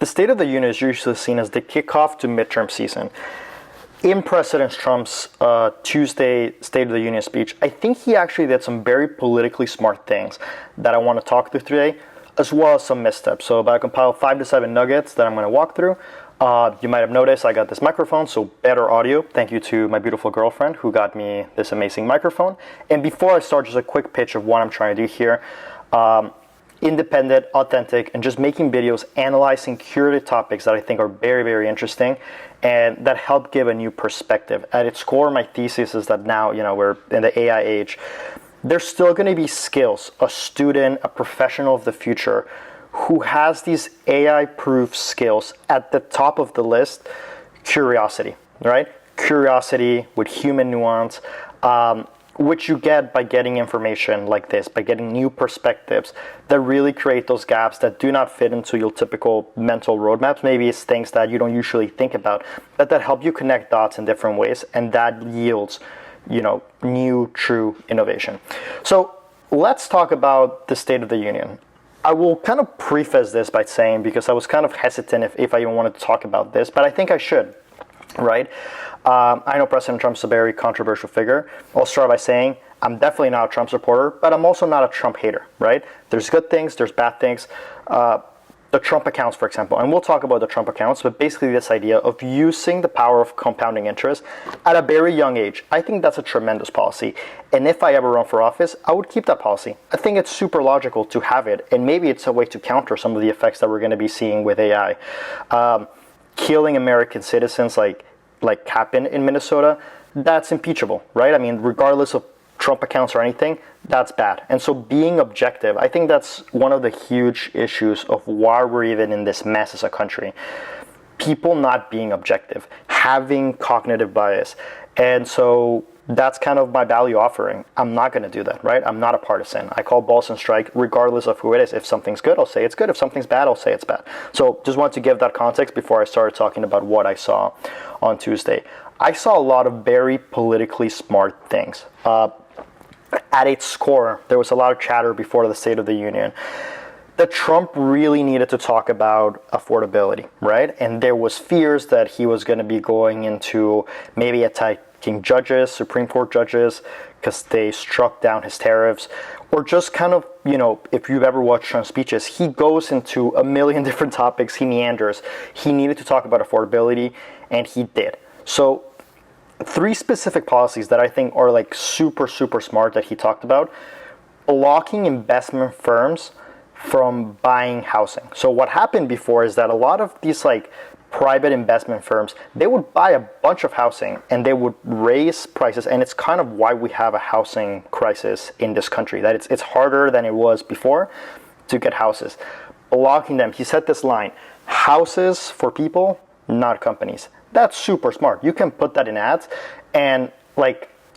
State of the Union is usually seen as the kickoff to midterm season. In President Trump's Tuesday State of the Union speech, I think he actually did some very politically smart things that I want to talk through today, as well as some missteps. So I compiled 5 to 7 nuggets that I'm going to walk through. You might have noticed I got this microphone, so better audio. Thank you to my beautiful girlfriend who got me this amazing microphone. And before I start, just a quick pitch of what I'm trying to do here. Independent, authentic, and just making videos analyzing curated topics that I think are very, very interesting and that help give a new perspective. At its core, my thesis is that now, we're in the AI age. There's still going to be skills, a student, a professional of the future who has these AI-proof skills at the top of the list. Curiosity, right? Curiosity with human nuance, which you get by getting information like this, by getting new perspectives that really create those gaps that do not fit into your typical mental roadmaps. Maybe it's things that you don't usually think about, but that help you connect dots in different ways, and that yields, new, true innovation. So let's talk about the State of the Union. I will kind of preface this by saying, because I was kind of hesitant if I even wanted to talk about this, but I think I should, right? I know President Trump's a very controversial figure. I'll start by saying I'm definitely not a Trump supporter, but I'm also not a Trump hater, right? There's good things, there's bad things. The Trump accounts, for example, and we'll talk about the Trump accounts, but basically this idea of using the power of compounding interest at a very young age, I think that's a tremendous policy. And if I ever run for office, I would keep that policy. I think it's super logical to have it, and maybe it's a way to counter some of the effects that we're going to be seeing with AI. Killing American citizens like happened in Minnesota, that's impeachable, right? I mean, regardless of Trump accounts or anything, that's bad. And so being objective, I think that's one of the huge issues of why we're even in this mess as a country. People not being objective, having cognitive bias. And so that's kind of my value offering. I'm not going to do that, right? I'm not a partisan. I call balls and strike regardless of who it is. If something's good, I'll say it's good. If something's bad, I'll say it's bad. So just want to give that context before I started talking about what I saw on Tuesday. I saw a lot of very politically smart things. At its core, there was a lot of chatter before the State of the Union that Trump really needed to talk about affordability, right? And there was fears that he was going to be going into maybe attacking judges, Supreme Court judges, because they struck down his tariffs, or just kind of, if you've ever watched Trump's speeches, he goes into a million different topics, he meanders. He needed to talk about affordability, and he did. So 3 specific policies that I think are like super, super smart that he talked about: blocking investment firms from buying housing. So what happened before is that a lot of these private investment firms, they would buy a bunch of housing and they would raise prices, and it's kind of why we have a housing crisis in this country, that it's harder than it was before to get houses. Blocking them, he said this line: houses for people, not companies. That's super smart. You can put that in ads, and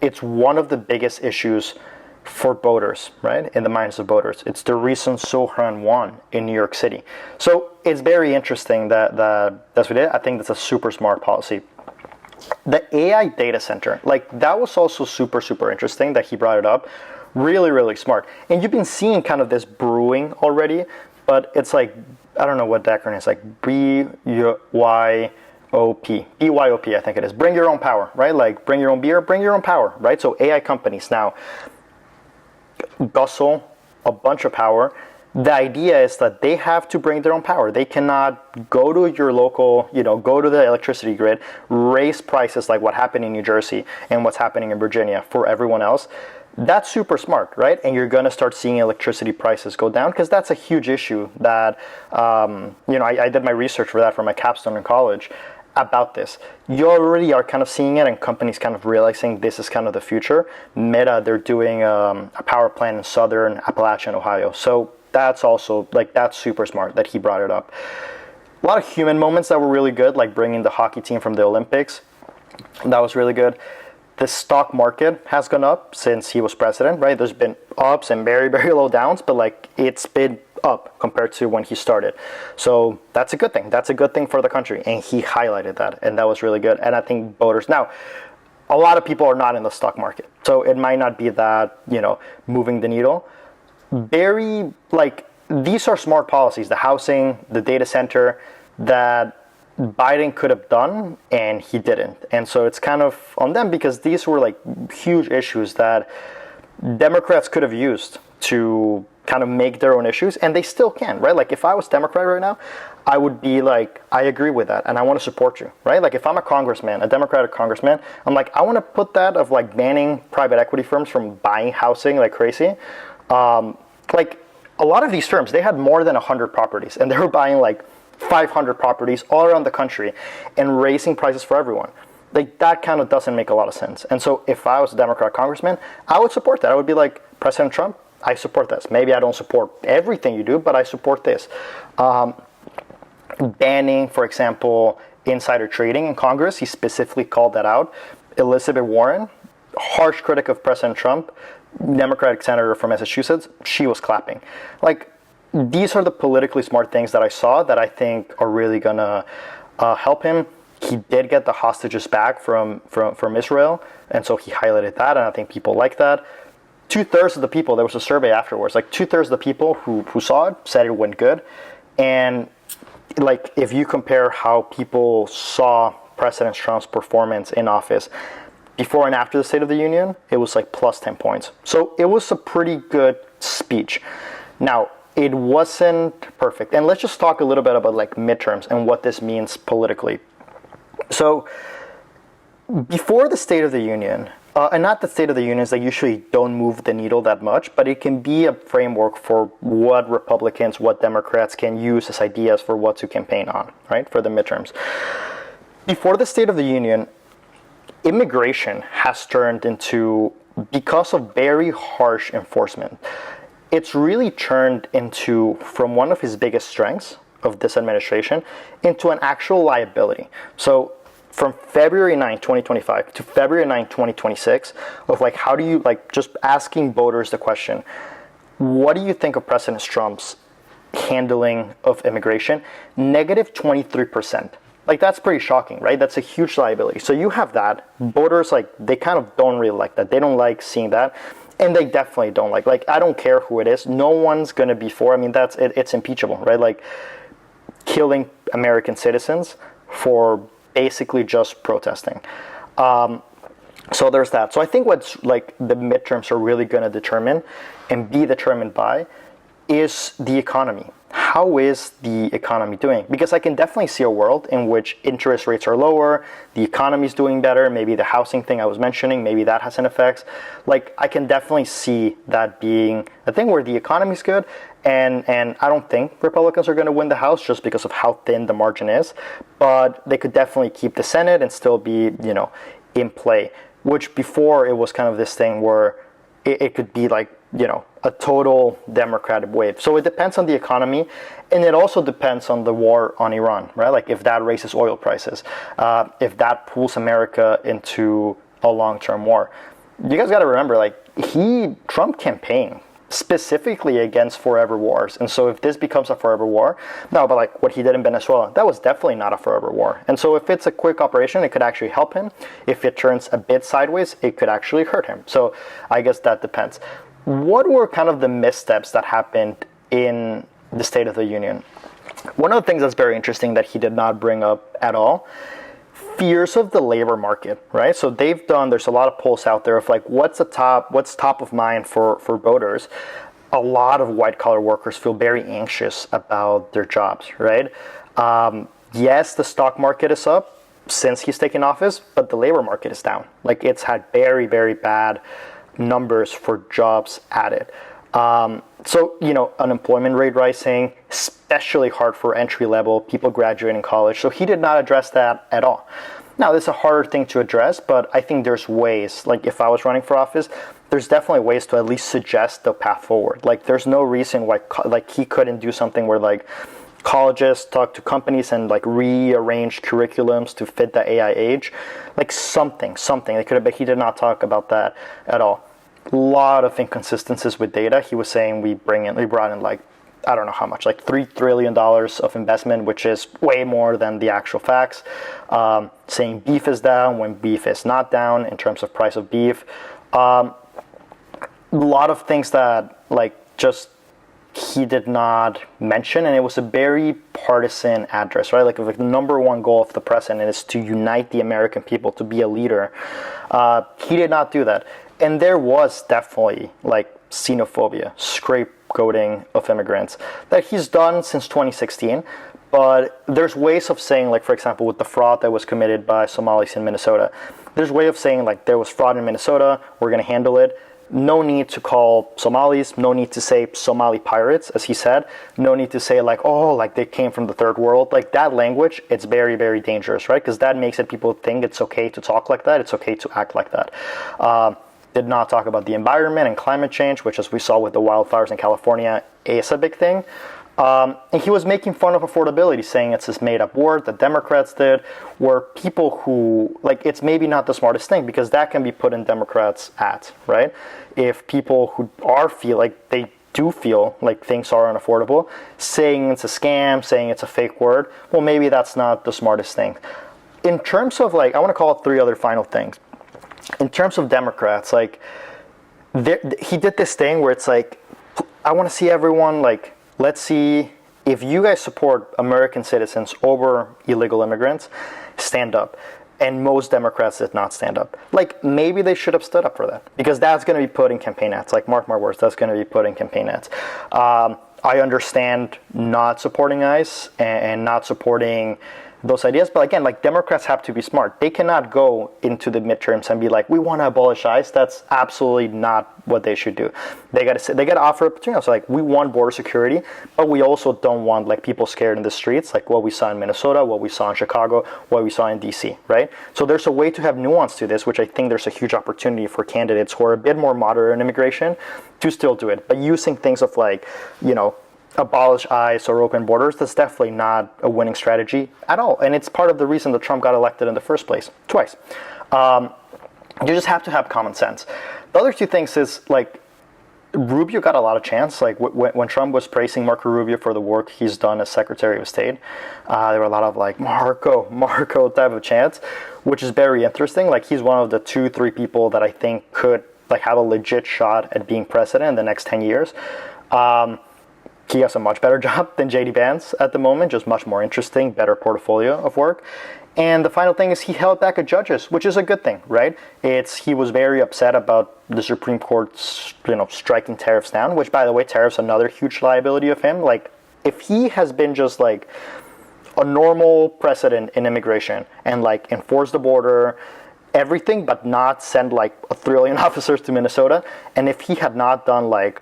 it's one of the biggest issues for voters, right? In the minds of voters. It's the reason Sohan won in New York City. So it's very interesting that that's what it is. I think that's a super smart policy. The AI data center, that was also super, super interesting that he brought it up. Really, really smart. And you've been seeing kind of this brewing already, but it's I don't know what the acronym is, BYOP, I think it is. Bring your own power, right? Bring your own beer, bring your own power, right? So AI companies now guzzle a bunch of power. The idea is that they have to bring their own power. They cannot go to your local, go to the electricity grid, raise prices like what happened in New Jersey and what's happening in Virginia for everyone else. That's super smart, right? And you're going to start seeing electricity prices go down, because that's a huge issue that, I did my research for that for my capstone in college about this. You already are kind of seeing it, and companies kind of realizing this is kind of the future. Meta, they're doing a power plant in southern Appalachia, Ohio. So that's also, that's super smart that he brought it up. A lot of human moments that were really good, like bringing the hockey team from the Olympics. That was really good. The stock market has gone up since he was president, right? There's been ups and very, very low downs, but it's been up compared to when he started. So that's a good thing. That's a good thing for the country. And he highlighted that, and that was really good. And I think voters now, a lot of people are not in the stock market, so it might not be that, moving the needle. Very these are smart policies, the housing, the data center, that Biden could have done and he didn't. And so it's kind of on them, because these were like huge issues that Democrats could have used to kind of make their own issues, and they still can, right? Like if I was Democrat right now, I would be like, I agree with that and I want to support you, right? Like if I'm a congressman, a Democratic congressman, I'm like, I want to put that of like banning private equity firms from buying housing like crazy. Like a lot of these firms, they had more than 100 properties and they were buying like 500 properties all around the country and raising prices for everyone. Like that kind of doesn't make a lot of sense. And so if I was a Democrat congressman, I would support that. I would be like, President Trump, I support this. Maybe I don't support everything you do, but I support this. Banning, for example, insider trading in Congress, he specifically called that out. Elizabeth Warren, harsh critic of President Trump, Democratic senator from Massachusetts, she was clapping. Like, these are the politically smart things that I saw that I think are really gonna help him. He did get the hostages back from Israel, and so he highlighted that, and I think people like that. 2/3 of the people, there was a survey afterwards, like 2/3 of the people who saw it said it went good. And like if you compare how people saw President Trump's performance in office before and after the State of the Union, it was like plus 10 points. So it was a pretty good speech. Now, it wasn't perfect. And let's just talk a little bit about like midterms and what this means politically. So before the State of the Union, and not the State of the Unions that usually don't move the needle that much, but it can be a framework for what Republicans, what Democrats can use as ideas for what to campaign on, right, for the midterms. Before the State of the Union, immigration has turned into, because of very harsh enforcement, it's really turned into, from one of his biggest strengths of this administration, into an actual liability. So from February 9, 2025 to February 9, 2026, of like, how do you, like, just asking voters the question, what do you think of President Trump's handling of immigration? Negative 23%. Like, that's pretty shocking, right? That's a huge liability. So you have that. Voters, like, they kind of don't really like that. They don't like seeing that. And they definitely don't like, I don't care who it is. No one's going to be for, I mean, that's, it's impeachable, right? Like, killing American citizens for basically just protesting. So there's that. So I think what's like the midterms are really going to determine and be determined by is the economy. How is the economy doing? Because I can definitely see a world in which interest rates are lower, the economy is doing better, maybe the housing thing I was mentioning, maybe that has an effect. Like, I can definitely see that being a thing where the economy is good, and I don't think Republicans are going to win the House just because of how thin the margin is, but they could definitely keep the Senate and still be, in play, which before it was kind of this thing where it could be like, a total Democratic wave. So it depends on the economy, and it also depends on the war on Iran, right? Like if that raises oil prices, if that pulls America into a long-term war. You guys got to remember, like Trump campaigned specifically against forever wars. And so if this becomes a forever war, no, but like what he did in Venezuela, that was definitely not a forever war. And so if it's a quick operation, it could actually help him. If it turns a bit sideways, it could actually hurt him. So I guess that depends. What were kind of the missteps that happened in the State of the Union? One of the things that's very interesting that he did not bring up at all, fears of the labor market, right? So there's a lot of polls out there of like, what's top of mind for voters. A lot of white collar workers feel very anxious about their jobs, right? Yes, the stock market is up since he's taken office, but the labor market is down. Like, it's had very, very bad numbers for jobs added. So, unemployment rate rising, especially hard for entry level people graduating college. So he did not address that at all. Now, this is a harder thing to address, but I think there's ways, like if I was running for office, there's definitely ways to at least suggest the path forward. Like, there's no reason why he couldn't do something where like colleges talk to companies and like rearrange curriculums to fit the AI age, like something they could have, but he did not talk about that at all. A lot of inconsistencies with data. He was saying we brought in like, I don't know how much, like $3 trillion of investment, which is way more than the actual facts. Saying beef is down when beef is not down in terms of price of beef. A lot of things that like just he did not mention, and it was a very partisan address, right? Like the number one goal of the president is to unite the American people, to be a leader. He did not do that. And there was definitely like xenophobia, scapegoating of immigrants that he's done since 2016. But there's ways of saying, like, for example, with the fraud that was committed by Somalis in Minnesota, there's a way of saying, like, there was fraud in Minnesota, we're going to handle it. No need to call Somalis, no need to say Somali pirates, as he said. No need to say, like, oh, like they came from the third world. Like that language, it's very, very dangerous, right? Because that makes it people think it's okay to talk like that, it's okay to act like that. Did not talk about the environment and climate change, which, as we saw with the wildfires in California, is a big thing. And he was making fun of affordability, saying it's this made-up word that Democrats did, where people who, like, it's maybe not the smartest thing, because that can be put in Democrats' ads, right? If people who feel like they do feel like things are unaffordable, saying it's a scam, saying it's a fake word, well, maybe that's not the smartest thing. In terms of, like, I want to call it three other final things. In terms of Democrats, like, he did this thing where it's like, I want to see everyone, like, let's see if you guys support American citizens over illegal immigrants, stand up. And most Democrats did not stand up. Like, maybe they should have stood up for that, because that's going to be put in campaign ads. Like, mark my words, that's going to be put in campaign ads. I understand not supporting ICE and not supporting those ideas, but again, like, Democrats have to be smart. They cannot go into the midterms and be like, we want to abolish ICE. That's absolutely not what they should do. They got to offer opportunities. So, like, we want border security, but we also don't want, like, people scared in the streets, like what we saw in Minnesota, what we saw in Chicago, what we saw in DC, right? So there's a way to have nuance to this, which I think there's a huge opportunity for candidates who are a bit more moderate in immigration to still do it, but using things of, like, you know, abolish ICE or open borders, that's definitely not a winning strategy at all. And it's part of the reason that Trump got elected in the first place, twice. You just have to have common sense. The other two things is, like, Rubio got a lot of chance. Like, when Trump was praising Marco Rubio for the work he's done as Secretary of State, there were a lot of, like, Marco type of chants, which is very interesting. Like, he's one of the 2-3 people that I think could, like, have a legit shot at being president in the next 10 years. He has a much better job than J.D. Vance at the moment, just much more interesting, better portfolio of work. And the final thing is he held back at judges, which is a good thing, right? He was very upset about the Supreme Court, striking tariffs down, which, by the way, tariffs another huge liability of him. Like, if he has been just, like, a normal president in immigration and, like, enforce the border, everything, but not send, like, 1 trillion officers to Minnesota, and if he had not done, like,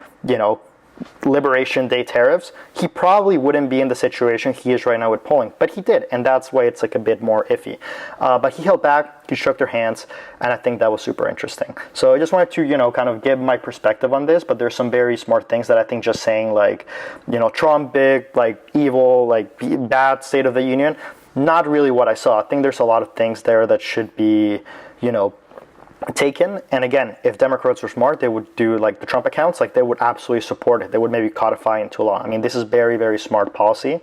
Liberation Day tariffs, he probably wouldn't be in the situation he is right now with polling, but he did, and that's why it's, like, a bit more iffy. But he held back, he shook their hands, and I think that was super interesting. So I just wanted to, kind of give my perspective on this, but there's some very smart things that I think just saying, like, Trump big, like, evil, like, bad State of the Union, not really what I saw. I think there's a lot of things there that should be, taken. And again, if Democrats were smart, they would do, like, the Trump accounts, like, they would absolutely support it. They would maybe codify into law. I mean, this is very, very smart policy,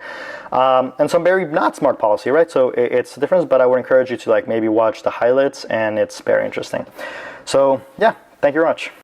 and some very not smart policy, right? So it's a difference, but I would encourage you to, like, maybe watch the highlights, and it's very interesting. So yeah, thank you very much.